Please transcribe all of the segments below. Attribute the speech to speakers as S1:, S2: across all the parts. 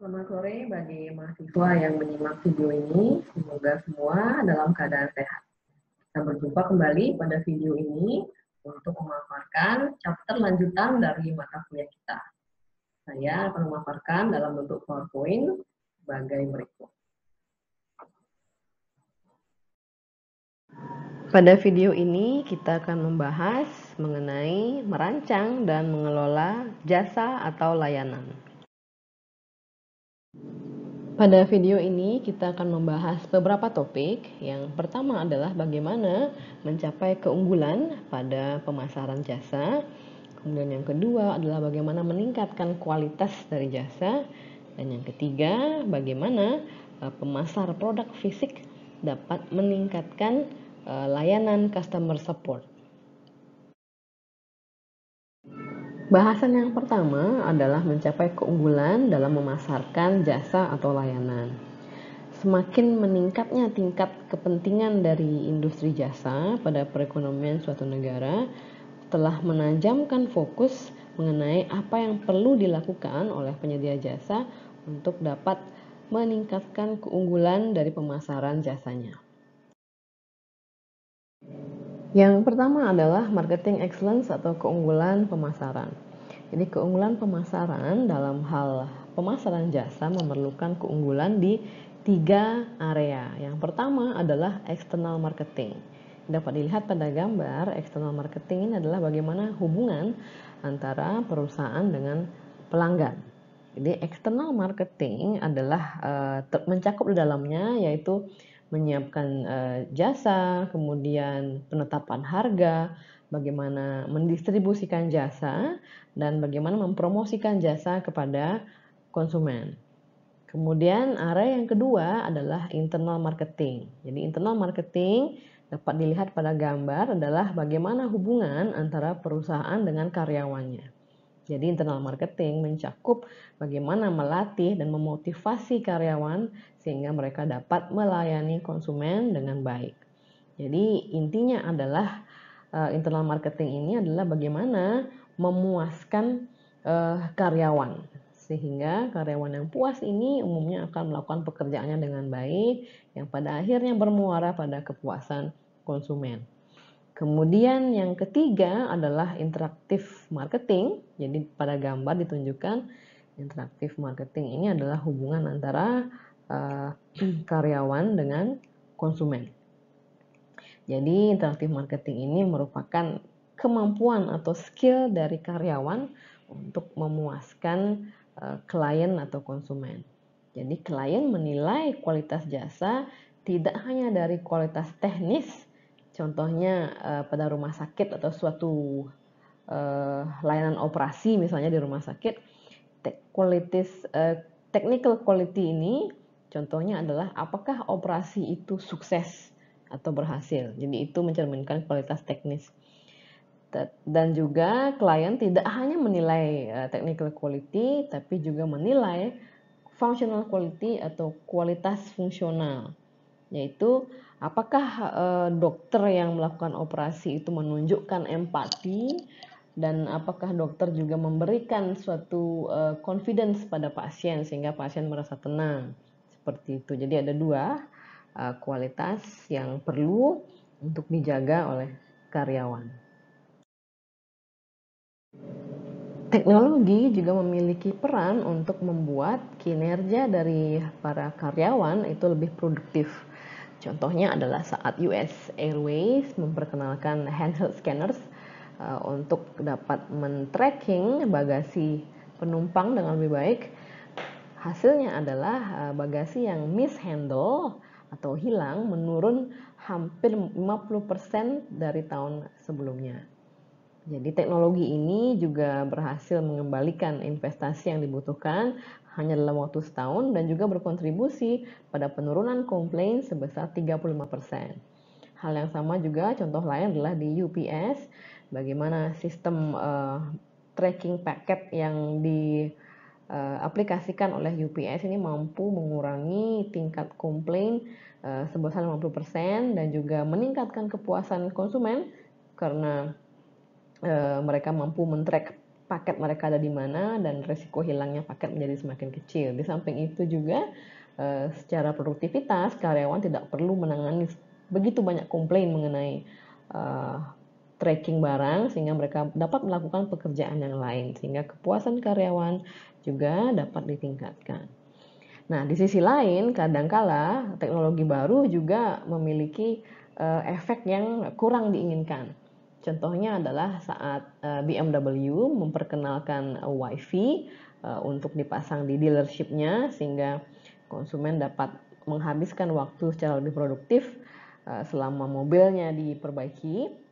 S1: Selamat sore bagi mahasiswa yang menyimak video ini. Semoga semua dalam keadaan sehat. Kita berjumpa kembali pada video ini untuk memaparkan chapter lanjutan dari mata kuliah kita. Saya akan memaparkan dalam bentuk PowerPoint sebagai berikut. Pada video ini kita akan membahas mengenai merancang dan mengelola jasa atau layanan. Pada video ini kita akan membahas beberapa topik. Yang pertama adalah bagaimana mencapai keunggulan pada pemasaran jasa. Kemudian yang kedua adalah bagaimana meningkatkan kualitas dari jasa. Dan yang ketiga, bagaimana pemasar produk fisik dapat meningkatkan layanan customer support. Bahasan yang pertama adalah mencapai keunggulan dalam memasarkan jasa atau layanan. Semakin meningkatnya tingkat kepentingan dari industri jasa pada perekonomian suatu negara, telah menajamkan fokus mengenai apa yang perlu dilakukan oleh penyedia jasa untuk dapat meningkatkan keunggulan dari pemasaran jasanya. Yang pertama adalah marketing excellence atau keunggulan pemasaran. Jadi keunggulan pemasaran dalam hal pemasaran jasa memerlukan keunggulan di 3 area. Yang pertama adalah external marketing. Dapat dilihat pada gambar, external marketing ini adalah bagaimana hubungan antara perusahaan dengan pelanggan. Jadi external marketing adalah mencakup di dalamnya yaitu menyiapkan jasa, kemudian penetapan harga, bagaimana mendistribusikan jasa, dan bagaimana mempromosikan jasa kepada konsumen. Kemudian area yang kedua adalah internal marketing. Jadi internal marketing dapat dilihat pada gambar adalah bagaimana hubungan antara perusahaan dengan karyawannya. Jadi internal marketing mencakup bagaimana melatih dan memotivasi karyawan sehingga mereka dapat melayani konsumen dengan baik. Jadi intinya adalah internal marketing ini adalah bagaimana memuaskan karyawan sehingga karyawan yang puas ini umumnya akan melakukan pekerjaannya dengan baik yang pada akhirnya bermuara pada kepuasan konsumen. Kemudian yang ketiga adalah interaktif marketing. Jadi pada gambar ditunjukkan interaktif marketing ini adalah hubungan antara karyawan dengan konsumen. Jadi interaktif marketing ini merupakan kemampuan atau skill dari karyawan untuk memuaskan klien atau konsumen. Jadi klien menilai kualitas jasa tidak hanya dari kualitas teknis, contohnya pada rumah sakit atau suatu layanan operasi misalnya di rumah sakit, technical quality ini contohnya adalah apakah operasi itu sukses atau berhasil. Jadi itu mencerminkan kualitas teknis. Dan juga klien tidak hanya menilai technical quality tapi juga menilai functional quality atau kualitas fungsional, yaitu apakah dokter yang melakukan operasi itu menunjukkan empati dan apakah dokter juga memberikan suatu confidence pada pasien sehingga pasien merasa tenang, seperti itu. Jadi ada 2 kualitas yang perlu untuk dijaga oleh karyawan. Teknologi juga memiliki peran untuk membuat kinerja dari para karyawan itu lebih produktif. Contohnya adalah saat US Airways memperkenalkan handheld scanners untuk dapat men-tracking bagasi penumpang dengan lebih baik. Hasilnya adalah bagasi yang mishandle atau hilang menurun hampir 50% dari tahun sebelumnya. Jadi teknologi ini juga berhasil mengembalikan investasi yang dibutuhkan hanya dalam waktu setahun dan juga berkontribusi pada penurunan komplain sebesar 35%. Hal yang sama juga contoh lain adalah di UPS, bagaimana sistem tracking paket yang diaplikasikan oleh UPS ini mampu mengurangi tingkat komplain sebesar 50% dan juga meningkatkan kepuasan konsumen karena mereka mampu men-track paket mereka ada di mana dan resiko hilangnya paket menjadi semakin kecil. Di samping itu juga secara produktivitas karyawan tidak perlu menangani begitu banyak komplain mengenai tracking barang sehingga mereka dapat melakukan pekerjaan yang lain sehingga kepuasan karyawan juga dapat ditingkatkan. Nah, di sisi lain kadangkala teknologi baru juga memiliki efek yang kurang diinginkan. Contohnya adalah saat BMW memperkenalkan Wi-Fi untuk dipasang di dealershipnya sehingga konsumen dapat menghabiskan waktu secara lebih produktif selama mobilnya diperbaiki.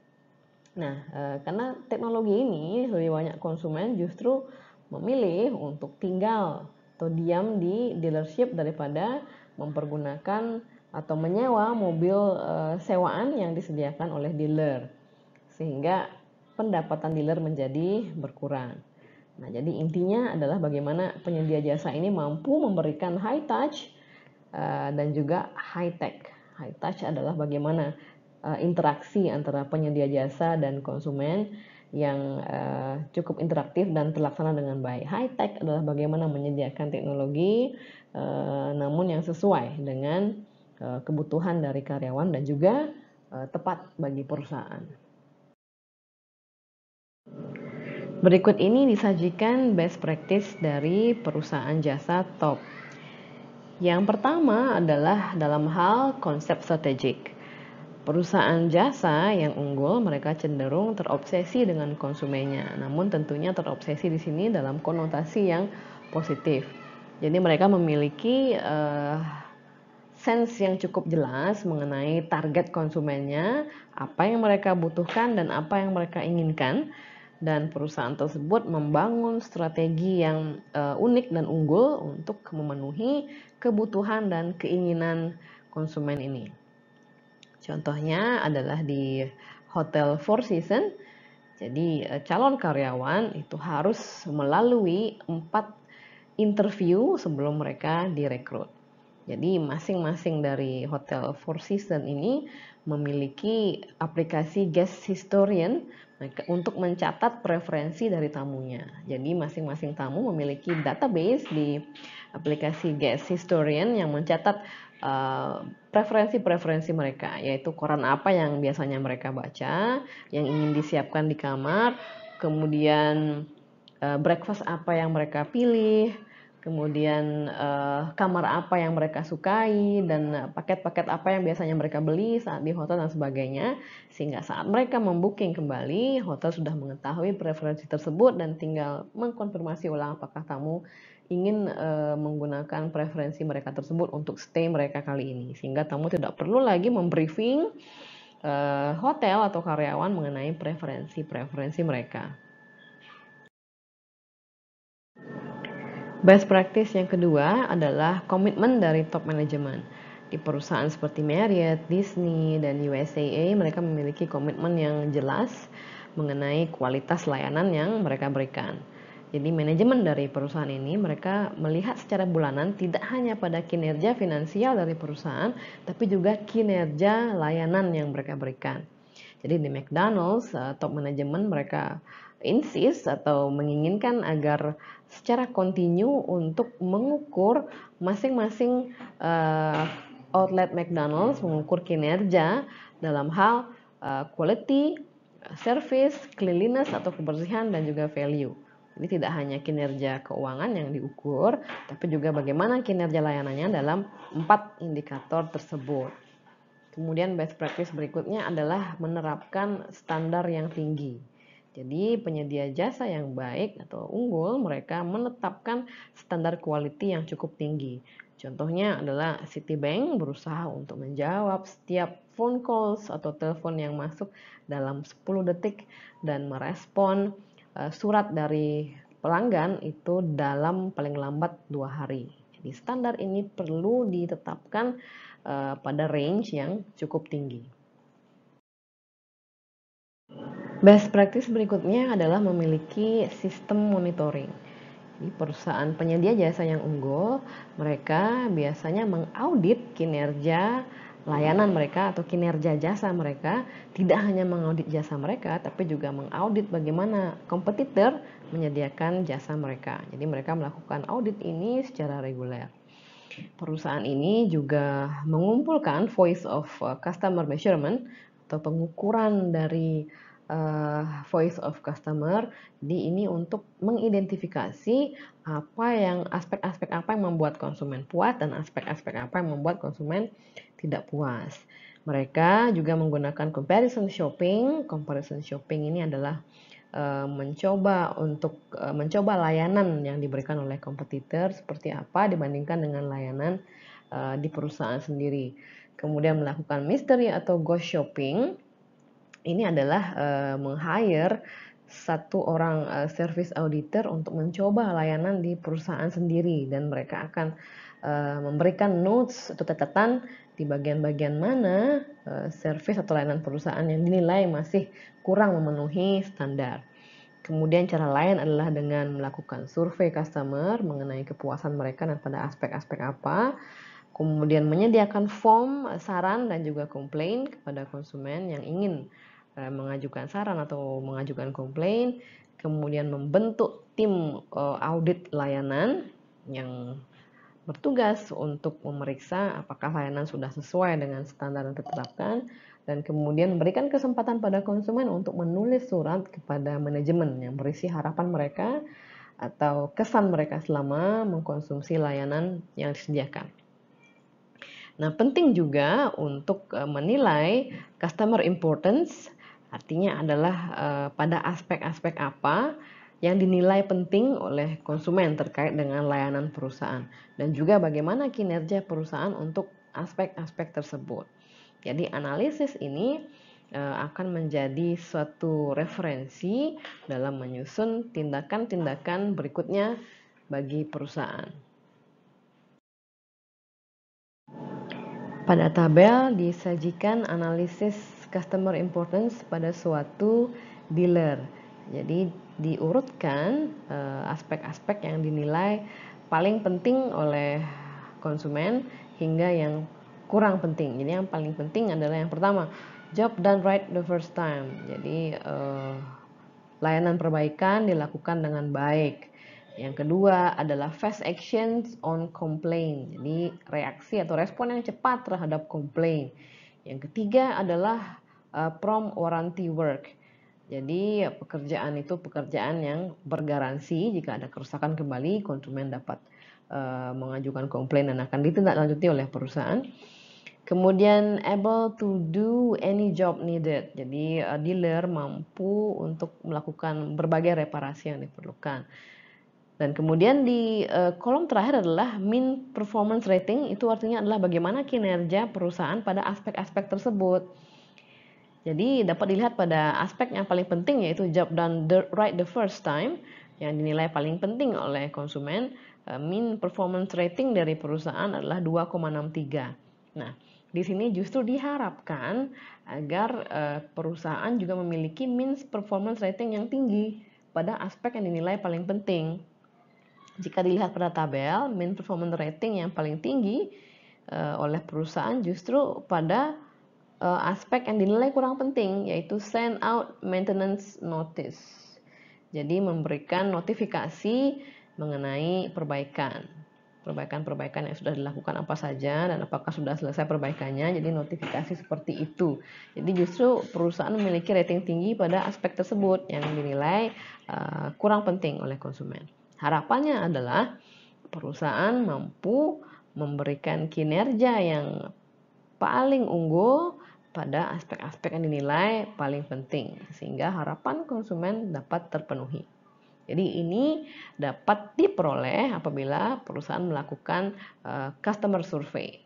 S1: Nah, karena teknologi ini lebih banyak konsumen justru memilih untuk tinggal atau diam di dealership daripada mempergunakan atau menyewa mobil sewaan yang disediakan oleh dealer, sehingga pendapatan dealer menjadi berkurang. Nah, jadi intinya adalah bagaimana penyedia jasa ini mampu memberikan high touch dan juga high tech. High touch adalah bagaimana interaksi antara penyedia jasa dan konsumen yang cukup interaktif dan terlaksana dengan baik. High tech adalah bagaimana menyediakan teknologi namun yang sesuai dengan kebutuhan dari karyawan dan juga tepat bagi perusahaan. Berikut ini disajikan best practice dari perusahaan jasa top. Yang pertama adalah dalam hal konsep strategik. Perusahaan jasa yang unggul mereka cenderung terobsesi dengan konsumennya, namun tentunya terobsesi di sini dalam konotasi yang positif. Jadi mereka memiliki sense yang cukup jelas mengenai target konsumennya, apa yang mereka butuhkan dan apa yang mereka inginkan, dan perusahaan tersebut membangun strategi yang unik dan unggul untuk memenuhi kebutuhan dan keinginan konsumen ini. Contohnya adalah di Hotel Four Seasons. Jadi calon karyawan itu harus melalui 4 interview sebelum mereka direkrut. Jadi masing-masing dari Hotel Four Seasons ini memiliki aplikasi guest historian untuk mencatat preferensi dari tamunya. Jadi masing-masing tamu memiliki database di aplikasi guest historian yang mencatat preferensi-preferensi mereka, yaitu koran apa yang biasanya mereka baca, yang ingin disiapkan di kamar, kemudian breakfast apa yang mereka pilih, kemudian kamar apa yang mereka sukai, dan paket-paket apa yang biasanya mereka beli saat di hotel dan sebagainya, sehingga saat mereka membooking kembali, hotel sudah mengetahui preferensi tersebut dan tinggal mengkonfirmasi ulang apakah tamu ingin menggunakan preferensi mereka tersebut untuk stay mereka kali ini, sehingga tamu tidak perlu lagi membriefing hotel atau karyawan mengenai preferensi mereka. Best practice yang kedua adalah komitmen dari top management. Di perusahaan seperti Marriott, Disney, dan USAA, mereka memiliki komitmen yang jelas mengenai kualitas layanan yang mereka berikan. Jadi manajemen dari perusahaan ini mereka melihat secara bulanan tidak hanya pada kinerja finansial dari perusahaan, tapi juga kinerja layanan yang mereka berikan. Jadi di McDonald's, top manajemen mereka insist atau menginginkan agar secara kontinu untuk mengukur masing-masing outlet McDonald's, mengukur kinerja dalam hal quality, service, cleanliness atau kebersihan, dan juga value. Jadi tidak hanya kinerja keuangan yang diukur, tapi juga bagaimana kinerja layanannya dalam 4 indikator tersebut. Kemudian best practice berikutnya adalah menerapkan standar yang tinggi. Jadi penyedia jasa yang baik atau unggul mereka menetapkan standar quality yang cukup tinggi. Contohnya adalah Citibank berusaha untuk menjawab setiap phone calls atau telepon yang masuk dalam 10 detik dan merespon surat dari pelanggan itu dalam paling lambat 2 hari. Jadi standar ini perlu ditetapkan pada range yang cukup tinggi. Best practice berikutnya adalah memiliki sistem monitoring. Di perusahaan penyedia jasa yang unggul, mereka biasanya mengaudit kinerja layanan mereka atau kinerja jasa mereka, tidak hanya mengaudit jasa mereka, tapi juga mengaudit bagaimana kompetitor menyediakan jasa mereka. Jadi mereka melakukan audit ini secara reguler. Perusahaan ini juga mengumpulkan voice of customer measurement atau pengukuran dari voice of customer. Jadi ini untuk mengidentifikasi aspek-aspek apa yang membuat konsumen puas dan aspek-aspek apa yang membuat konsumen tidak puas. Mereka juga menggunakan comparison shopping. Comparison shopping ini adalah mencoba layanan yang diberikan oleh kompetitor seperti apa dibandingkan dengan layanan di perusahaan sendiri. Kemudian melakukan mystery atau ghost shopping. Ini adalah meng-hire satu orang service auditor untuk mencoba layanan di perusahaan sendiri, dan mereka akan memberikan notes atau catatan di bagian-bagian mana service atau layanan perusahaan yang dinilai masih kurang memenuhi standar. Kemudian cara lain adalah dengan melakukan survei customer mengenai kepuasan mereka dan pada aspek-aspek apa. Kemudian menyediakan form saran dan juga komplain kepada konsumen yang ingin mengajukan saran atau mengajukan komplain. Kemudian membentuk tim audit layanan yang bertugas untuk memeriksa apakah layanan sudah sesuai dengan standar yang ditetapkan, dan kemudian memberikan kesempatan pada konsumen untuk menulis surat kepada manajemen yang berisi harapan mereka atau kesan mereka selama mengkonsumsi layanan yang disediakan. Nah, penting juga untuk menilai customer importance, artinya adalah pada aspek-aspek apa yang dinilai penting oleh konsumen terkait dengan layanan perusahaan, dan juga bagaimana kinerja perusahaan untuk aspek-aspek tersebut. Jadi analisis ini akan menjadi suatu referensi dalam menyusun tindakan-tindakan berikutnya bagi perusahaan. Pada tabel disajikan analisis customer importance pada suatu dealer. Jadi diurutkan aspek-aspek yang dinilai paling penting oleh konsumen hingga yang kurang penting. Jadi yang paling penting adalah yang pertama, job done right the first time. Jadi layanan perbaikan dilakukan dengan baik. Yang kedua adalah fast actions on complaint. Jadi reaksi atau respon yang cepat terhadap komplain. Yang ketiga adalah prompt warranty work. Jadi pekerjaan itu pekerjaan yang bergaransi, jika ada kerusakan kembali konsumen dapat mengajukan komplain dan akan ditindaklanjuti oleh perusahaan. Kemudian able to do any job needed. Jadi dealer mampu untuk melakukan berbagai reparasi yang diperlukan. Dan kemudian di kolom terakhir adalah mean performance rating. Itu artinya adalah bagaimana kinerja perusahaan pada aspek-aspek tersebut. Jadi dapat dilihat pada aspek yang paling penting, yaitu job done right the first time, yang dinilai paling penting oleh konsumen. Mean performance rating dari perusahaan adalah 2,63. Nah, di sini justru diharapkan agar perusahaan juga memiliki mean performance rating yang tinggi pada aspek yang dinilai paling penting. Jika dilihat pada tabel, mean performance rating yang paling tinggi oleh perusahaan justru pada aspek yang dinilai kurang penting, yaitu send out maintenance notice. Jadi memberikan notifikasi mengenai perbaikan yang sudah dilakukan apa saja dan apakah sudah selesai perbaikannya. Jadi notifikasi seperti itu. Jadi justru perusahaan memiliki rating tinggi pada aspek tersebut yang dinilai kurang penting oleh konsumen. Harapannya adalah perusahaan mampu memberikan kinerja yang paling unggul pada aspek-aspek yang dinilai paling penting, sehingga harapan konsumen dapat terpenuhi. Jadi ini dapat diperoleh apabila perusahaan melakukan customer survey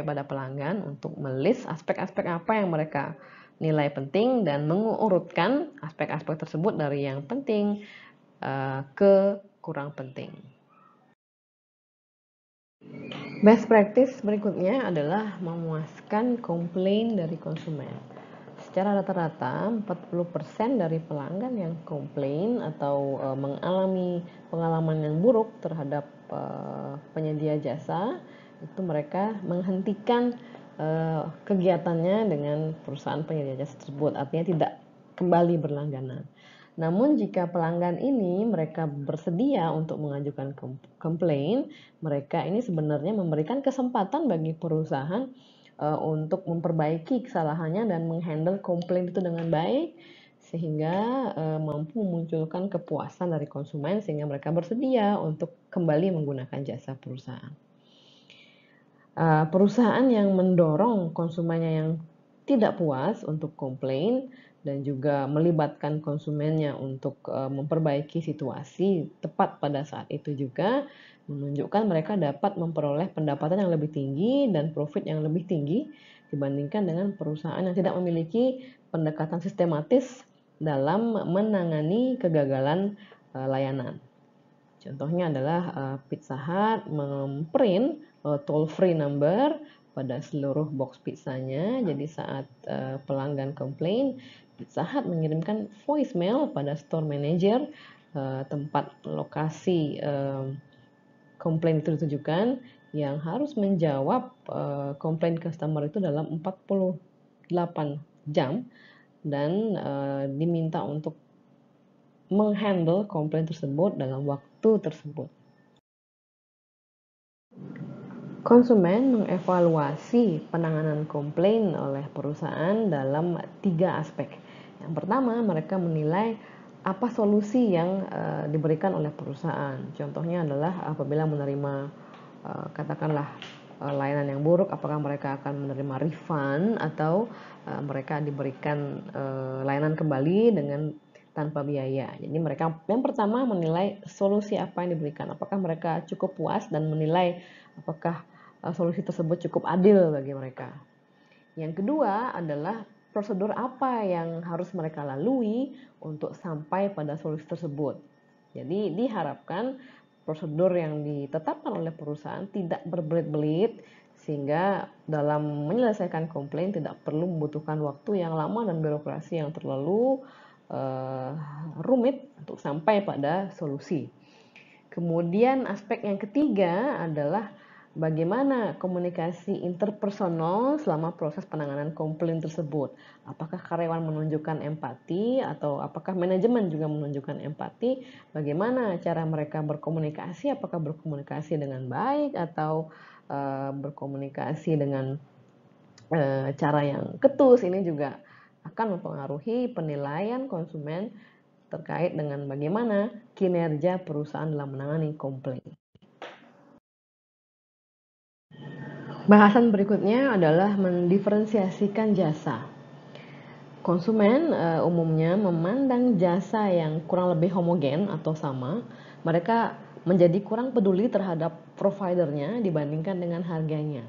S1: pada pelanggan untuk melis aspek-aspek apa yang mereka nilai penting dan mengurutkan aspek-aspek tersebut dari yang penting ke kurang penting. Best practice berikutnya adalah memuaskan komplain dari konsumen. Secara rata-rata 40% dari pelanggan yang komplain atau mengalami pengalaman yang buruk terhadap penyedia jasa, itu mereka menghentikan kegiatannya dengan perusahaan penyedia jasa tersebut, artinya tidak kembali berlangganan. Namun jika pelanggan ini mereka bersedia untuk mengajukan komplain, mereka ini sebenarnya memberikan kesempatan bagi perusahaan untuk memperbaiki kesalahannya dan menghandle komplain itu dengan baik, sehingga mampu memunculkan kepuasan dari konsumen sehingga mereka bersedia untuk kembali menggunakan jasa perusahaan. Perusahaan yang mendorong konsumennya yang tidak puas untuk komplain dan juga melibatkan konsumennya untuk memperbaiki situasi tepat pada saat itu juga menunjukkan mereka dapat memperoleh pendapatan yang lebih tinggi dan profit yang lebih tinggi dibandingkan dengan perusahaan yang tidak memiliki pendekatan sistematis dalam menangani kegagalan layanan. Contohnya adalah Pizza Hut memprint toll free number pada seluruh box pizzanya. Jadi saat pelanggan komplain, Pizza Hut mengirimkan voicemail pada store manager tempat lokasi komplain itu ditujukan, yang harus menjawab komplain customer itu dalam 48 jam dan diminta untuk menghandle komplain tersebut dalam waktu tersebut. Konsumen mengevaluasi penanganan komplain oleh perusahaan dalam 3 aspek. Yang pertama, mereka menilai apa solusi yang diberikan oleh perusahaan. Contohnya adalah apabila menerima katakanlah layanan yang buruk, apakah mereka akan menerima refund atau mereka diberikan layanan kembali dengan tanpa biaya. Jadi mereka yang pertama menilai solusi apa yang diberikan, apakah mereka cukup puas dan menilai apakah solusi tersebut cukup adil bagi mereka. Yang kedua adalah prosedur apa yang harus mereka lalui untuk sampai pada solusi tersebut. Jadi diharapkan prosedur yang ditetapkan oleh perusahaan tidak berbelit-belit sehingga dalam menyelesaikan komplain tidak perlu membutuhkan waktu yang lama dan birokrasi yang terlalu rumit untuk sampai pada solusi. Kemudian aspek yang ketiga adalah bagaimana komunikasi interpersonal selama proses penanganan komplain tersebut. Apakah karyawan menunjukkan empati atau apakah manajemen juga menunjukkan empati? Bagaimana cara mereka berkomunikasi? Apakah berkomunikasi dengan baik atau berkomunikasi dengan cara yang ketus? Ini juga akan mempengaruhi penilaian konsumen terkait dengan bagaimana kinerja perusahaan dalam menangani komplain. Bahasan berikutnya adalah mendiferensiasikan jasa. Konsumen umumnya memandang jasa yang kurang lebih homogen atau sama. Mereka menjadi kurang peduli terhadap providernya dibandingkan dengan harganya.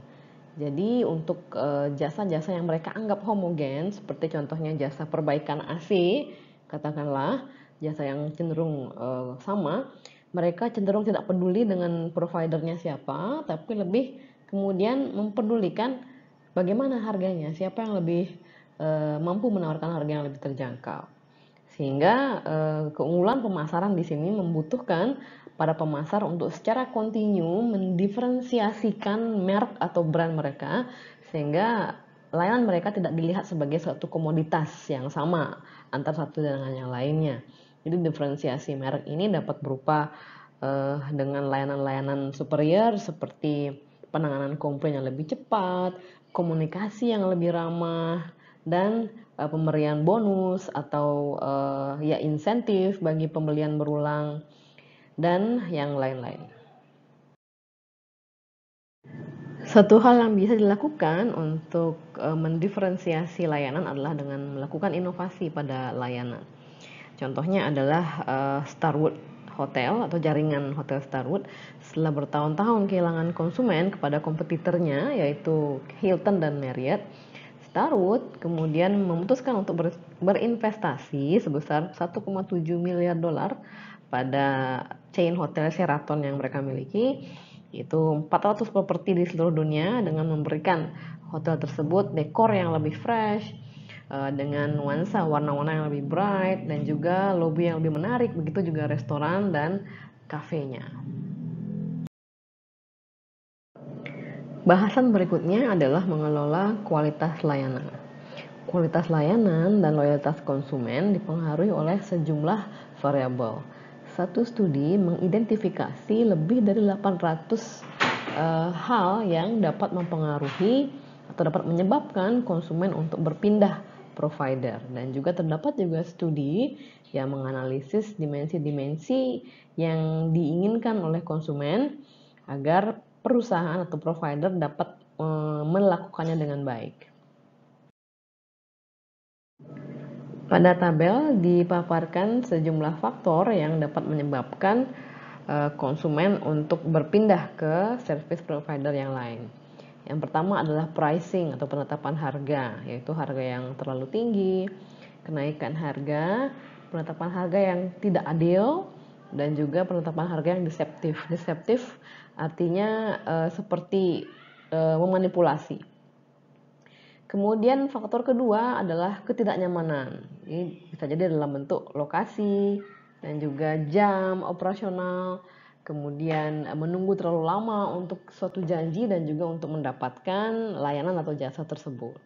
S1: Jadi untuk jasa-jasa yang mereka anggap homogen, seperti contohnya jasa perbaikan AC, katakanlah jasa yang cenderung sama, mereka cenderung tidak peduli dengan providernya siapa, tapi lebih kemudian mempedulikan bagaimana harganya, siapa yang lebih mampu menawarkan harga yang lebih terjangkau. Sehingga keunggulan pemasaran di sini membutuhkan para pemasar untuk secara kontinu mendiferensiasikan merek atau brand mereka sehingga layanan mereka tidak dilihat sebagai suatu komoditas yang sama antara satu dengan yang lainnya. Jadi diferensiasi merek ini dapat berupa dengan layanan-layanan superior seperti penanganan komplain yang lebih cepat, komunikasi yang lebih ramah, dan pemberian bonus atau ya insentif bagi pembelian berulang dan yang lain-lain. Satu hal yang bisa dilakukan untuk mendiferensiasi layanan adalah dengan melakukan inovasi pada layanan. Contohnya adalah Starwood Hotel atau jaringan Hotel Starwood setelah bertahun-tahun kehilangan konsumen kepada kompetitornya yaitu Hilton dan Marriott. Starwood kemudian memutuskan untuk berinvestasi sebesar 1,7 miliar dolar pada chain hotel Sheraton yang mereka miliki, itu 400 properti di seluruh dunia dengan memberikan hotel tersebut dekor yang lebih fresh, dengan nuansa warna-warna yang lebih bright dan juga lobby yang lebih menarik, begitu juga restoran dan kafenya. Bahasan berikutnya adalah mengelola kualitas layanan. Kualitas layanan dan loyalitas konsumen dipengaruhi oleh sejumlah variabel. Satu studi mengidentifikasi lebih dari 800 hal yang dapat mempengaruhi atau dapat menyebabkan konsumen untuk berpindah provider, dan juga terdapat juga studi yang menganalisis dimensi-dimensi yang diinginkan oleh konsumen agar perusahaan atau provider dapat melakukannya dengan baik. Pada tabel dipaparkan sejumlah faktor yang dapat menyebabkan konsumen untuk berpindah ke service provider yang lain. Yang pertama adalah pricing atau penetapan harga, yaitu harga yang terlalu tinggi, kenaikan harga, penetapan harga yang tidak adil, dan juga penetapan harga yang deceptif. Deceptif artinya seperti memanipulasi. Kemudian faktor kedua adalah ketidaknyamanan. Ini bisa jadi dalam bentuk lokasi dan juga jam operasional, kemudian menunggu terlalu lama untuk suatu janji dan juga untuk mendapatkan layanan atau jasa tersebut.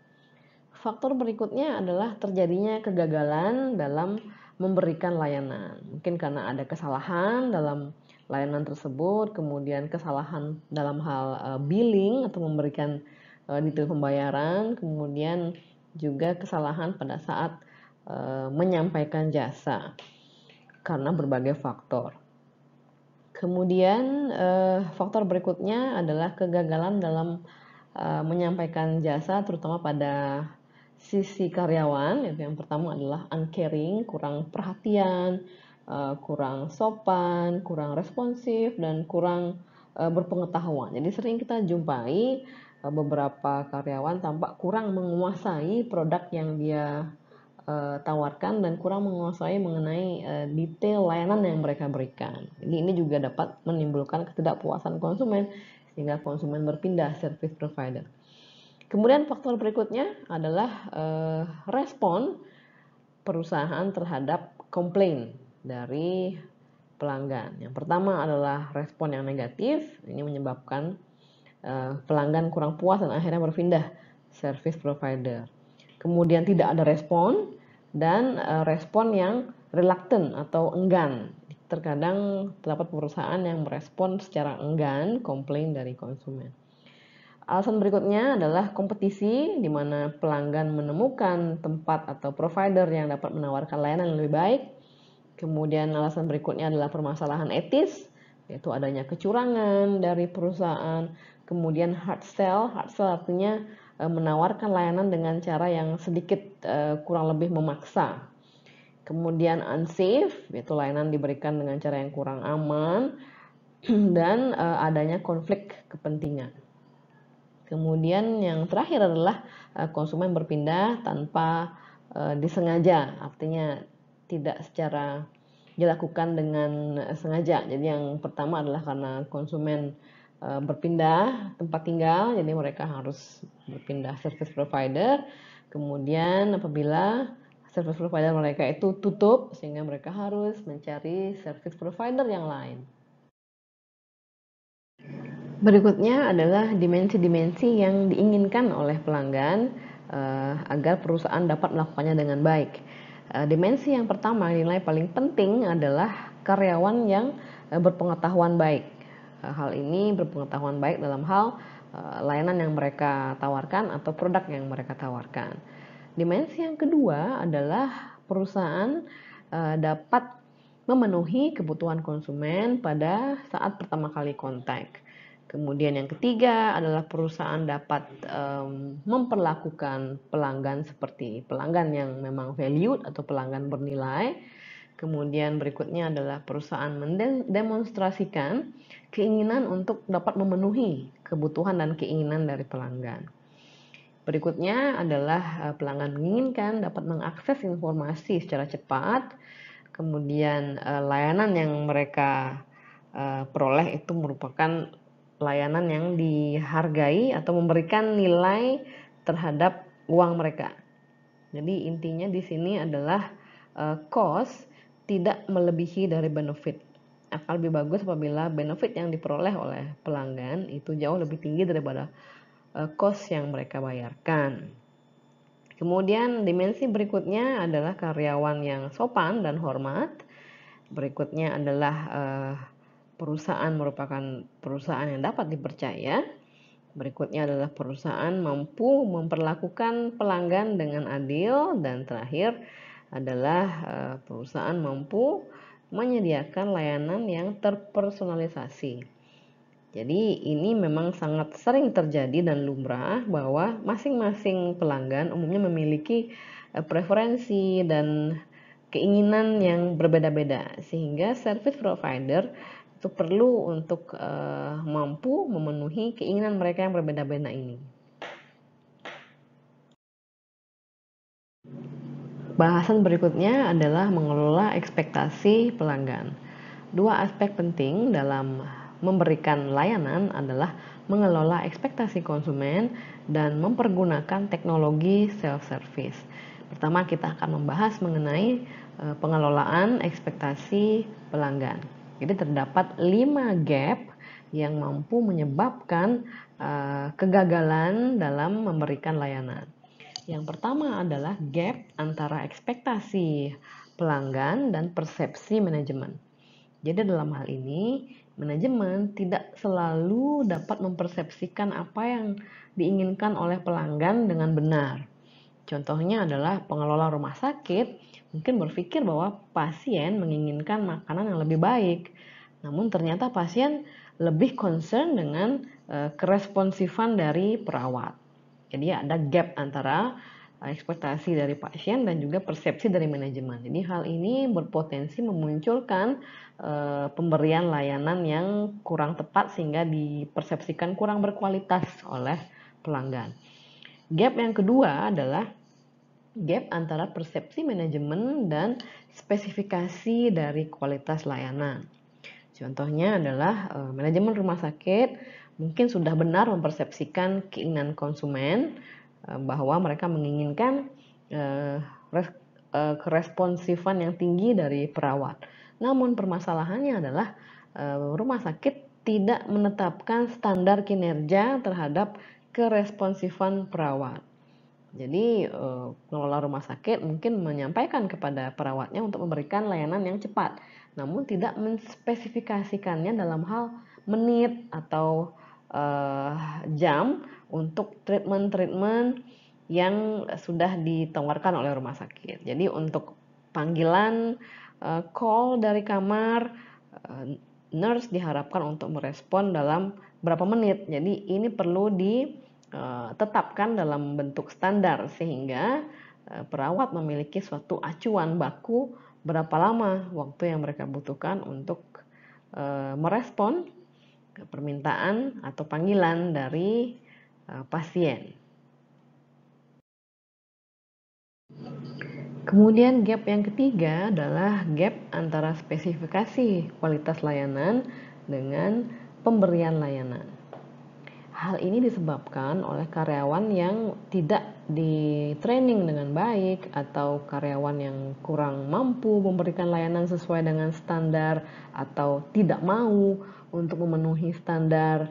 S1: Faktor berikutnya adalah terjadinya kegagalan dalam memberikan layanan. Mungkin karena ada kesalahan dalam layanan tersebut, kemudian kesalahan dalam hal billing atau memberikan detail pembayaran, kemudian juga kesalahan pada saat menyampaikan jasa karena berbagai faktor. Kemudian faktor berikutnya adalah kegagalan dalam menyampaikan jasa, terutama pada sisi karyawan. Yang pertama adalah uncaring, kurang perhatian, kurang sopan, kurang responsif, dan kurang berpengetahuan. Jadi sering kita jumpai beberapa karyawan tampak kurang menguasai produk yang dia tawarkan dan kurang menguasai mengenai detail layanan yang mereka berikan. Jadi ini juga dapat menimbulkan ketidakpuasan konsumen sehingga konsumen berpindah service provider. Kemudian faktor berikutnya adalah respon perusahaan terhadap komplain dari pelanggan. Yang pertama adalah respon yang negatif, ini menyebabkan pelanggan kurang puas dan akhirnya berpindah service provider. Kemudian tidak ada respon dan respon yang reluctant atau enggan. Terkadang terdapat perusahaan yang merespon secara enggan komplain dari konsumen. Alasan berikutnya adalah kompetisi, di mana pelanggan menemukan tempat atau provider yang dapat menawarkan layanan yang lebih baik. Kemudian alasan berikutnya adalah permasalahan etis, yaitu adanya kecurangan dari perusahaan. Kemudian hard sell artinya menawarkan layanan dengan cara yang sedikit kurang lebih memaksa. Kemudian unsafe, yaitu layanan diberikan dengan cara yang kurang aman, dan adanya konflik kepentingan. Kemudian yang terakhir adalah konsumen berpindah tanpa disengaja, artinya tidak secara dilakukan dengan sengaja. Jadi yang pertama adalah karena konsumen berpindah tempat tinggal, jadi mereka harus berpindah service provider. Kemudian apabila service provider mereka itu tutup, sehingga mereka harus mencari service provider yang lain. Berikutnya adalah dimensi-dimensi yang diinginkan oleh pelanggan agar perusahaan dapat melakukannya dengan baik. Dimensi yang pertama nilai paling penting adalah karyawan yang berpengetahuan baik. Hal ini berpengetahuan baik dalam hal layanan yang mereka tawarkan atau produk yang mereka tawarkan. Dimensi yang kedua adalah perusahaan dapat memenuhi kebutuhan konsumen pada saat pertama kali kontak. Kemudian yang ketiga adalah perusahaan dapat memperlakukan pelanggan seperti pelanggan yang memang valued atau pelanggan bernilai. Kemudian berikutnya adalah perusahaan mendemonstrasikan keinginan untuk dapat memenuhi kebutuhan dan keinginan dari pelanggan. Berikutnya adalah pelanggan menginginkan dapat mengakses informasi secara cepat. Kemudian layanan yang mereka peroleh itu merupakan layanan yang dihargai atau memberikan nilai terhadap uang mereka. Jadi intinya di sini adalah cost tidak melebihi dari benefit. Akan lebih bagus apabila benefit yang diperoleh oleh pelanggan itu jauh lebih tinggi daripada cost yang mereka bayarkan. Kemudian dimensi berikutnya adalah karyawan yang sopan dan hormat. Berikutnya adalah perusahaan merupakan perusahaan yang dapat dipercaya. Berikutnya adalah perusahaan mampu memperlakukan pelanggan dengan adil, dan terakhir adalah perusahaan mampu menyediakan layanan yang terpersonalisasi. Jadi ini memang sangat sering terjadi dan lumrah bahwa masing-masing pelanggan umumnya memiliki preferensi dan keinginan yang berbeda-beda, sehingga service provider itu perlu untuk mampu memenuhi keinginan mereka yang berbeda-beda ini. Bahasan berikutnya adalah mengelola ekspektasi pelanggan. Dua aspek penting dalam memberikan layanan adalah mengelola ekspektasi konsumen dan mempergunakan teknologi self-service. Pertama, kita akan membahas mengenai pengelolaan ekspektasi pelanggan. Jadi terdapat 5 gap yang mampu menyebabkan kegagalan dalam memberikan layanan. Yang pertama adalah gap antara ekspektasi pelanggan dan persepsi manajemen. Jadi dalam hal ini, manajemen tidak selalu dapat mempersepsikan apa yang diinginkan oleh pelanggan dengan benar. Contohnya adalah pengelola rumah sakit mungkin berpikir bahwa pasien menginginkan makanan yang lebih baik, namun ternyata pasien lebih concern dengan keresponsifan dari perawat. Jadi ada gap antara ekspektasi dari pasien dan juga persepsi dari manajemen. Jadi hal ini berpotensi memunculkan pemberian layanan yang kurang tepat sehingga dipersepsikan kurang berkualitas oleh pelanggan. Gap yang kedua adalah gap antara persepsi manajemen dan spesifikasi dari kualitas layanan. Contohnya adalah manajemen rumah sakit mungkin sudah benar mempersepsikan keinginan konsumen bahwa mereka menginginkan keresponsifan yang tinggi dari perawat. Namun permasalahannya adalah rumah sakit tidak menetapkan standar kinerja terhadap keresponsifan perawat. Jadi pengelola rumah sakit mungkin menyampaikan kepada perawatnya untuk memberikan layanan yang cepat, namun tidak menspesifikasikannya dalam hal menit atau jam untuk treatment-treatment yang sudah ditawarkan oleh rumah sakit. Jadi untuk panggilan call dari kamar, nurse diharapkan untuk merespon dalam berapa menit. Jadi ini perlu ditetapkan dalam bentuk standar sehingga perawat memiliki suatu acuan baku berapa lama waktu yang mereka butuhkan untuk merespon permintaan atau panggilan dari pasien. Kemudian gap yang ketiga adalah gap antara spesifikasi kualitas layanan dengan pemberian layanan. Hal ini disebabkan oleh karyawan yang tidak di-training dengan baik atau karyawan yang kurang mampu memberikan layanan sesuai dengan standar atau tidak mau untuk memenuhi standar.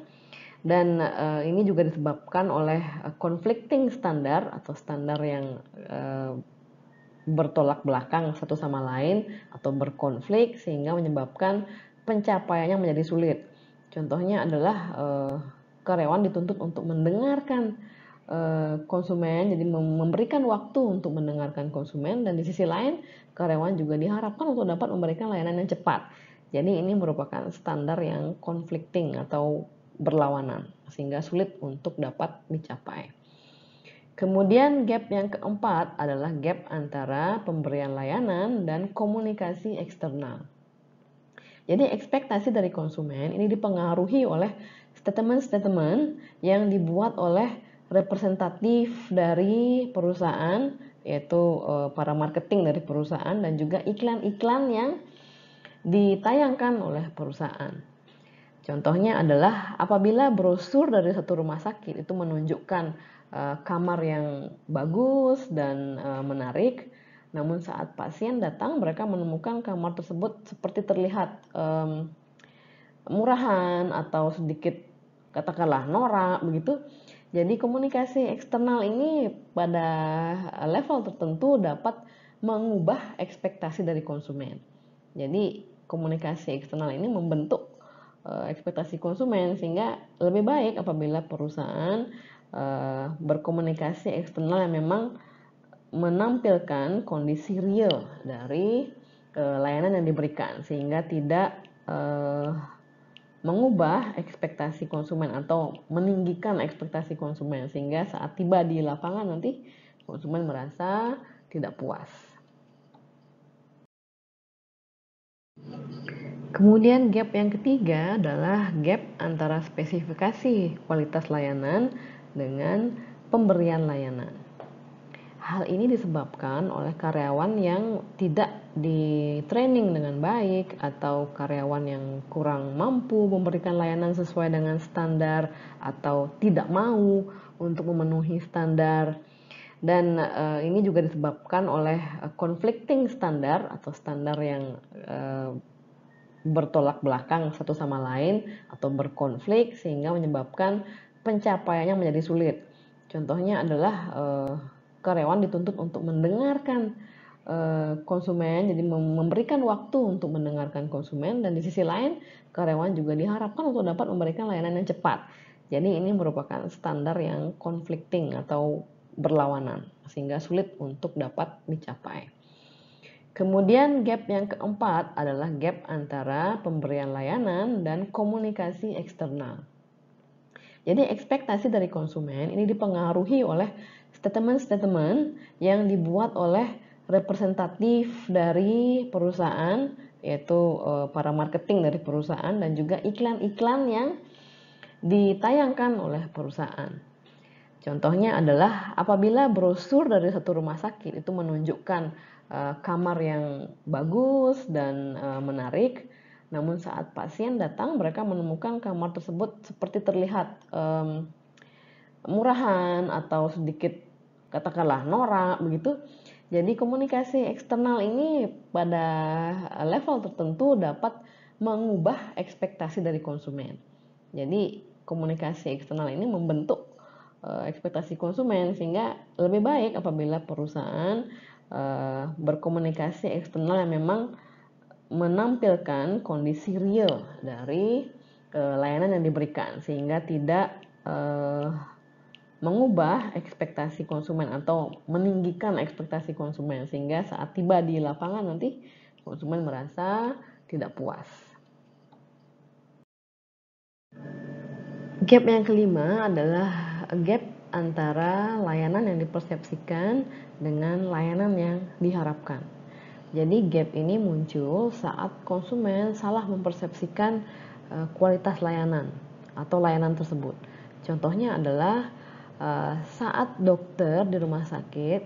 S1: Dan ini juga disebabkan oleh conflicting standar atau standar yang bertolak belakang satu sama lain atau berkonflik sehingga menyebabkan pencapaiannya menjadi sulit. Contohnya adalah karyawan dituntut untuk mendengarkan konsumen, jadi memberikan waktu untuk mendengarkan konsumen, dan di sisi lain karyawan juga diharapkan untuk dapat memberikan layanan yang cepat. Jadi ini merupakan standar yang conflicting atau berlawanan sehingga sulit untuk dapat dicapai. Kemudian gap yang keempat adalah gap antara pemberian layanan dan komunikasi eksternal. Jadi ekspektasi dari konsumen ini dipengaruhi oleh statement-statement yang dibuat oleh representatif dari perusahaan, yaitu para marketing dari perusahaan, dan juga iklan-iklan yang ditayangkan oleh perusahaan. Contohnya adalah apabila brosur dari satu rumah sakit itu menunjukkan kamar yang bagus dan menarik, namun saat pasien datang mereka menemukan kamar tersebut seperti terlihat murahan atau sedikit katakanlah norak begitu. Jadi komunikasi eksternal ini pada level tertentu dapat mengubah ekspektasi dari konsumen. Jadi komunikasi eksternal ini membentuk ekspektasi konsumen, sehingga lebih baik apabila perusahaan berkomunikasi eksternal yang memang menampilkan kondisi real dari layanan yang diberikan, sehingga tidak mengubah ekspektasi konsumen atau meninggikan ekspektasi konsumen, sehingga saat tiba di lapangan nanti konsumen merasa tidak puas. Kemudian gap yang ketiga adalah gap antara spesifikasi kualitas layanan dengan pemberian layanan. Hal ini disebabkan oleh karyawan yang tidak di-training dengan baik atau karyawan yang kurang mampu memberikan layanan sesuai dengan standar atau tidak mau untuk memenuhi standar. Dan ini juga disebabkan oleh conflicting standar atau standar yang bertolak belakang satu sama lain atau berkonflik, sehingga menyebabkan pencapaiannya menjadi sulit. Contohnya adalah karyawan dituntut untuk mendengarkan konsumen, jadi memberikan waktu untuk mendengarkan konsumen, dan di sisi lain karyawan juga diharapkan untuk dapat memberikan layanan yang cepat. Jadi ini merupakan standar yang conflicting atau berlawanan, sehingga sulit untuk dapat dicapai. Kemudian gap yang keempat adalah gap antara pemberian layanan dan komunikasi eksternal. Jadi ekspektasi dari konsumen ini dipengaruhi oleh statement-statement yang dibuat oleh representatif dari perusahaan, yaitu para marketing dari perusahaan, dan juga iklan-iklan yang ditayangkan oleh perusahaan. Contohnya adalah apabila brosur dari satu rumah sakit itu menunjukkan kamar yang bagus dan menarik, namun saat pasien datang mereka menemukan kamar tersebut seperti terlihat murahan atau sedikit katakanlah norak begitu. Jadi komunikasi eksternal ini pada level tertentu dapat mengubah ekspektasi dari konsumen. Jadi komunikasi eksternal ini membentuk ekspektasi konsumen, sehingga lebih baik apabila perusahaan berkomunikasi eksternal yang memang menampilkan kondisi real dari layanan yang diberikan, sehingga tidak mengubah ekspektasi konsumen atau meninggikan ekspektasi konsumen, sehingga saat tiba di lapangan nanti konsumen merasa tidak puas. Gap yang kelima adalah gap antara layanan yang dipersepsikan dengan layanan yang diharapkan. Jadi gap ini muncul saat konsumen salah mempersepsikan kualitas layanan atau layanan tersebut. Contohnya adalah saat dokter di rumah sakit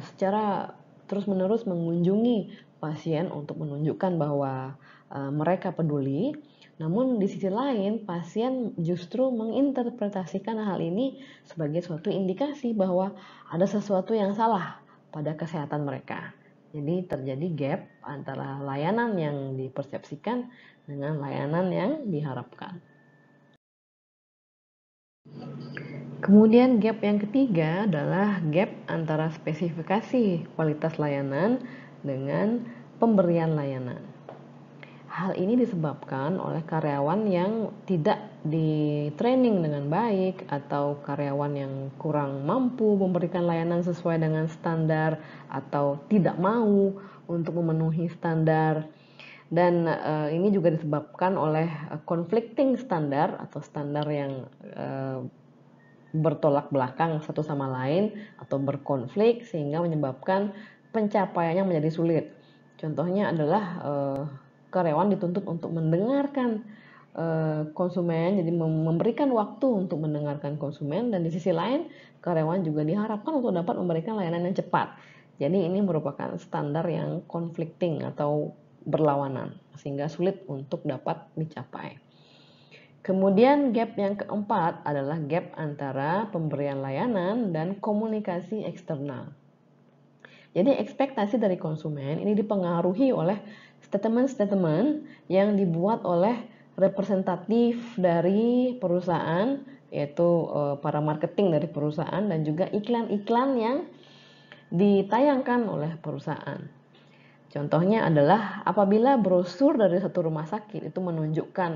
S1: secara terus-menerus mengunjungi pasien untuk menunjukkan bahwa mereka peduli, namun di sisi lain pasien justru menginterpretasikan hal ini sebagai suatu indikasi bahwa ada sesuatu yang salah pada kesehatan mereka. Jadi terjadi gap antara layanan yang dipersepsikan dengan layanan yang diharapkan. Kemudian gap yang ketiga adalah gap antara spesifikasi kualitas layanan dengan pemberian layanan. Hal ini disebabkan oleh karyawan yang tidak di-training dengan baik atau karyawan yang kurang mampu memberikan layanan sesuai dengan standar atau tidak mau untuk memenuhi standar. Dan ini juga disebabkan oleh conflicting standar atau standar yang bertolak belakang satu sama lain atau berkonflik, sehingga menyebabkan pencapaiannya menjadi sulit. Contohnya adalah karyawan dituntut untuk mendengarkan konsumen, jadi memberikan waktu untuk mendengarkan konsumen, dan di sisi lain karyawan juga diharapkan untuk dapat memberikan layanan yang cepat. Jadi ini merupakan standar yang conflicting atau berlawanan, sehingga sulit untuk dapat dicapai. Kemudian gap yang keempat adalah gap antara pemberian layanan dan komunikasi eksternal. Jadi ekspektasi dari konsumen ini dipengaruhi oleh statement-statement yang dibuat oleh representatif dari perusahaan, yaitu para marketing dari perusahaan dan juga iklan-iklan yang ditayangkan oleh perusahaan. Contohnya adalah apabila brosur dari satu rumah sakit itu menunjukkan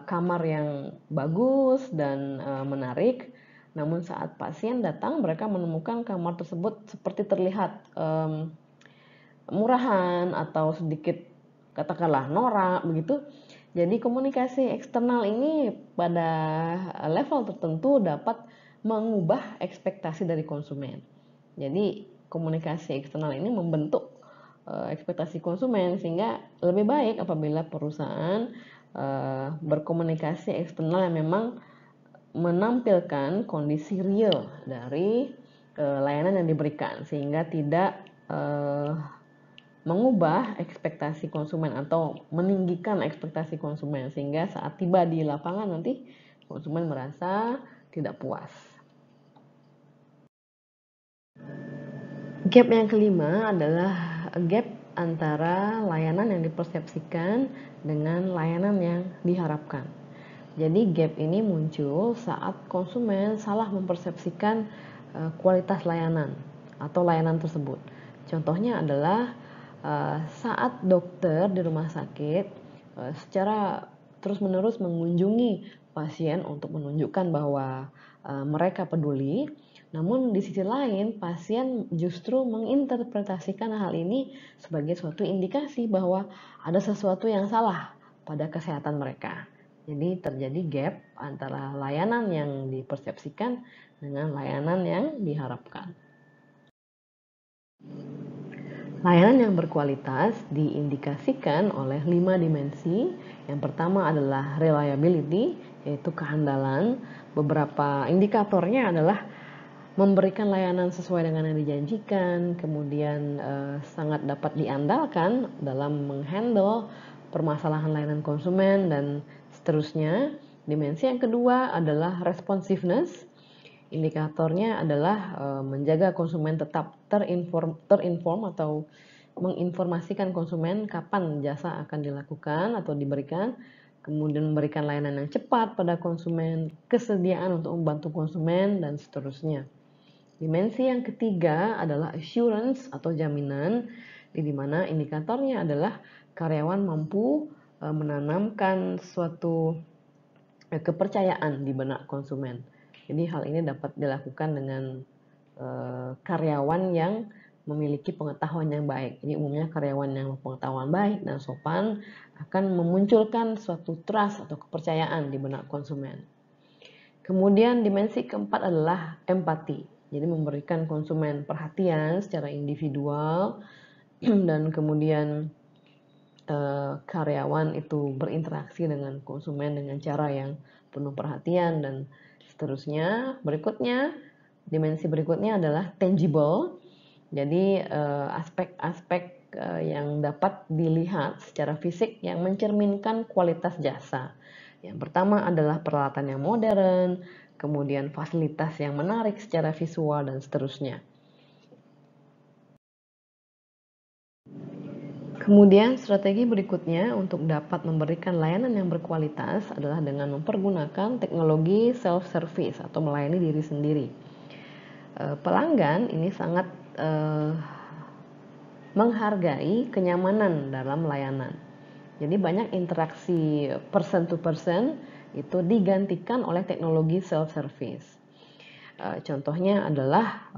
S1: kamar yang bagus dan menarik, namun saat pasien datang mereka menemukan kamar tersebut seperti terlihat murahan atau sedikit katakanlah norak begitu. Jadi komunikasi eksternal ini pada level tertentu dapat mengubah ekspektasi dari konsumen. Jadi komunikasi eksternal ini membentuk ekspektasi konsumen, sehingga lebih baik apabila perusahaan berkomunikasi eksternal yang memang menampilkan kondisi real dari layanan yang diberikan, sehingga tidak mengubah ekspektasi konsumen atau meninggikan ekspektasi konsumen, sehingga saat tiba di lapangan nanti konsumen merasa tidak puas. Gap yang kelima adalah gap antara layanan yang dipersepsikan dengan layanan yang diharapkan. Jadi gap ini muncul saat konsumen salah mempersepsikan kualitas layanan atau layanan tersebut. Contohnya adalah saat dokter di rumah sakit secara terus-menerus mengunjungi pasien untuk menunjukkan bahwa mereka peduli, namun di sisi lain pasien justru menginterpretasikan hal ini sebagai suatu indikasi bahwa ada sesuatu yang salah pada kesehatan mereka. Jadi terjadi gap antara layanan yang dipersepsikan dengan layanan yang diharapkan. Layanan yang berkualitas diindikasikan oleh 5 dimensi. Yang pertama adalah reliability, yaitu kehandalan. Beberapa indikatornya adalah memberikan layanan sesuai dengan yang dijanjikan, kemudian sangat dapat diandalkan dalam menghandle permasalahan layanan konsumen, dan seterusnya. Dimensi yang kedua adalah responsiveness. Indikatornya adalah menjaga konsumen tetap terinform atau menginformasikan konsumen kapan jasa akan dilakukan atau diberikan, kemudian memberikan layanan yang cepat pada konsumen, kesediaan untuk membantu konsumen, dan seterusnya. Dimensi yang ketiga adalah assurance atau jaminan, di mana indikatornya adalah karyawan mampu menanamkan suatu kepercayaan di benak konsumen. Jadi hal ini dapat dilakukan dengan karyawan yang memiliki pengetahuan yang baik. Jadi umumnya karyawan yang pengetahuan baik dan sopan akan memunculkan suatu trust atau kepercayaan di benak konsumen. Kemudian dimensi keempat adalah empati. Jadi memberikan konsumen perhatian secara individual dan kemudian karyawan itu berinteraksi dengan konsumen dengan cara yang penuh perhatian dan seterusnya. Dimensi berikutnya adalah tangible. Jadi aspek-aspek yang dapat dilihat secara fisik yang mencerminkan kualitas jasa. Yang pertama adalah peralatan yang modern, kemudian fasilitas yang menarik secara visual, dan seterusnya. Kemudian strategi berikutnya untuk dapat memberikan layanan yang berkualitas adalah dengan mempergunakan teknologi self-service atau melayani diri sendiri. Pelanggan ini sangat menghargai kenyamanan dalam layanan. Jadi banyak interaksi person to person itu digantikan oleh teknologi self-service. Contohnya adalah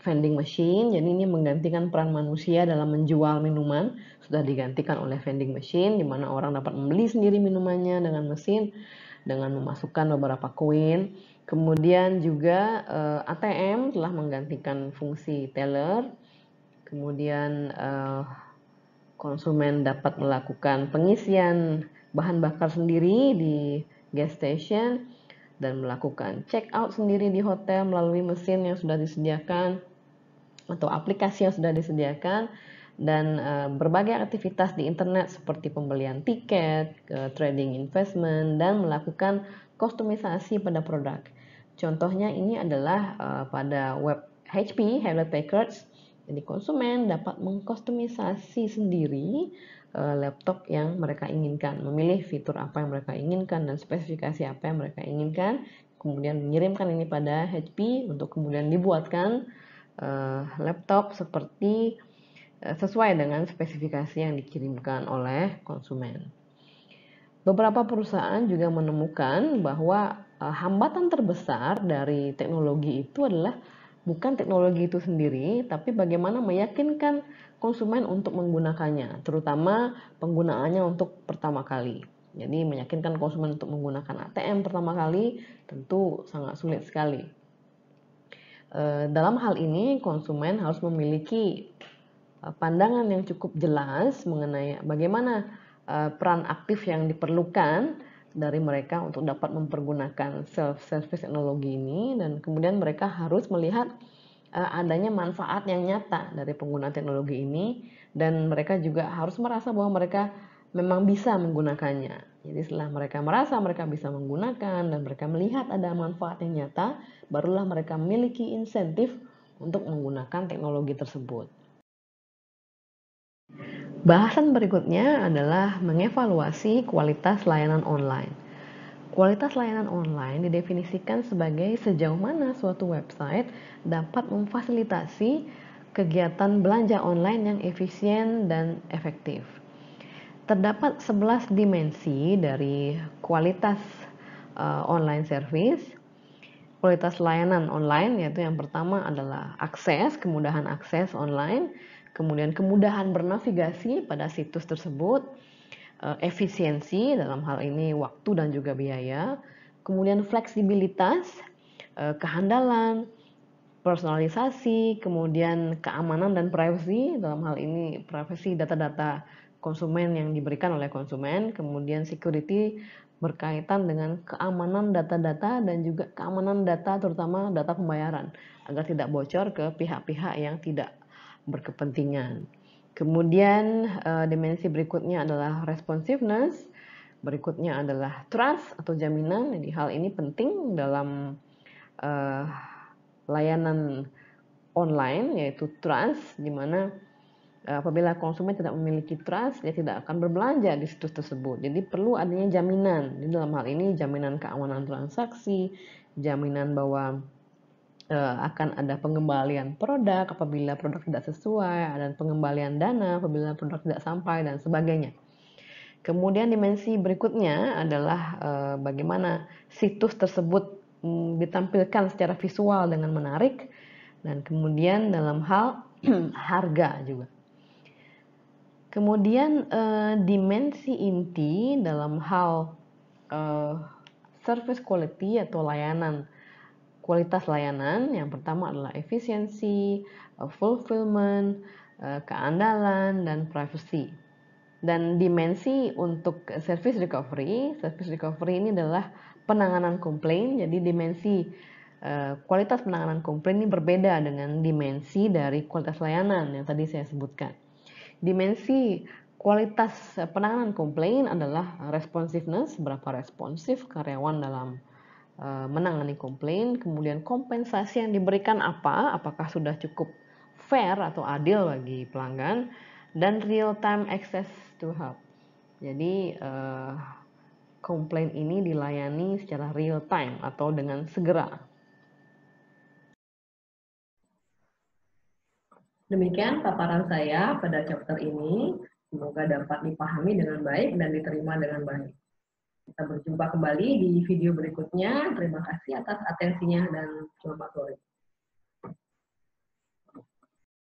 S1: vending machine. Jadi ini menggantikan peran manusia dalam menjual minuman, sudah digantikan oleh vending machine, di mana orang dapat membeli sendiri minumannya dengan mesin dengan memasukkan beberapa koin. Kemudian juga ATM telah menggantikan fungsi teller. Kemudian konsumen dapat melakukan pengisian bahan bakar sendiri di gas station dan melakukan check out sendiri di hotel melalui mesin yang sudah disediakan atau aplikasi yang sudah disediakan, dan berbagai aktivitas di internet seperti pembelian tiket, trading investment, dan melakukan kustomisasi pada produk. Contohnya ini adalah pada web HP, Hewlett Packard. Jadi konsumen dapat mengkustomisasi sendiri laptop yang mereka inginkan, memilih fitur apa yang mereka inginkan dan spesifikasi apa yang mereka inginkan, kemudian mengirimkan ini pada HP untuk kemudian dibuatkan laptop seperti sesuai dengan spesifikasi yang dikirimkan oleh konsumen. Beberapa perusahaan juga menemukan bahwa hambatan terbesar dari teknologi itu adalah bukan teknologi itu sendiri, tapi bagaimana meyakinkan konsumen untuk menggunakannya, terutama penggunaannya untuk pertama kali. Jadi meyakinkan konsumen untuk menggunakan ATM pertama kali tentu sangat sulit sekali. Dalam hal ini konsumen harus memiliki pandangan yang cukup jelas mengenai bagaimana peran aktif yang diperlukan dari mereka untuk dapat mempergunakan self-service teknologi ini, dan kemudian mereka harus melihat adanya manfaat yang nyata dari penggunaan teknologi ini, dan mereka juga harus merasa bahwa mereka memang bisa menggunakannya. Jadi setelah mereka merasa mereka bisa menggunakan dan mereka melihat ada manfaat yang nyata, barulah mereka memiliki insentif untuk menggunakan teknologi tersebut. Bahasan berikutnya adalah mengevaluasi kualitas layanan online. Kualitas layanan online didefinisikan sebagai sejauh mana suatu website dapat memfasilitasi kegiatan belanja online yang efisien dan efektif. Terdapat 11 dimensi dari kualitas online service. Kualitas layanan online, yaitu yang pertama adalah akses, kemudahan akses online, kemudian kemudahan bernavigasi pada situs tersebut, efisiensi dalam hal ini waktu dan juga biaya, kemudian fleksibilitas, kehandalan, personalisasi, kemudian keamanan dan privacy, dalam hal ini privasi data-data konsumen yang diberikan oleh konsumen, kemudian security berkaitan dengan keamanan data-data dan juga keamanan data, terutama data pembayaran, agar tidak bocor ke pihak-pihak yang tidak berkepentingan. Kemudian dimensi berikutnya adalah responsiveness, berikutnya adalah trust atau jaminan. Jadi hal ini penting dalam layanan online, yaitu trust, di mana apabila konsumen tidak memiliki trust, dia tidak akan berbelanja di situs tersebut. Jadi perlu adanya jaminan. Di dalam hal ini jaminan keamanan transaksi, jaminan bahwa akan ada pengembalian produk apabila produk tidak sesuai, ada pengembalian dana apabila produk tidak sampai, dan sebagainya. Kemudian dimensi berikutnya adalah bagaimana situs tersebut ditampilkan secara visual dengan menarik, dan kemudian dalam hal harga juga. Kemudian dimensi inti dalam hal service quality atau layanan, kualitas layanan, yang pertama adalah efisiensi, fulfillment, keandalan, dan privacy. Dan dimensi untuk service recovery ini adalah penanganan komplain. Jadi dimensi kualitas penanganan komplain ini berbeda dengan dimensi dari kualitas layanan yang tadi saya sebutkan. Dimensi kualitas penanganan komplain adalah responsiveness, seberapa responsif karyawan dalam menangani komplain, kemudian kompensasi yang diberikan apakah sudah cukup fair atau adil bagi pelanggan, dan real time access to help. Jadi komplain ini dilayani secara real time atau dengan segera. Demikian paparan saya pada chapter ini. Semoga dapat dipahami dengan baik dan diterima dengan baik. Kita berjumpa kembali di video berikutnya. Terima kasih atas atensinya dan selamat sore.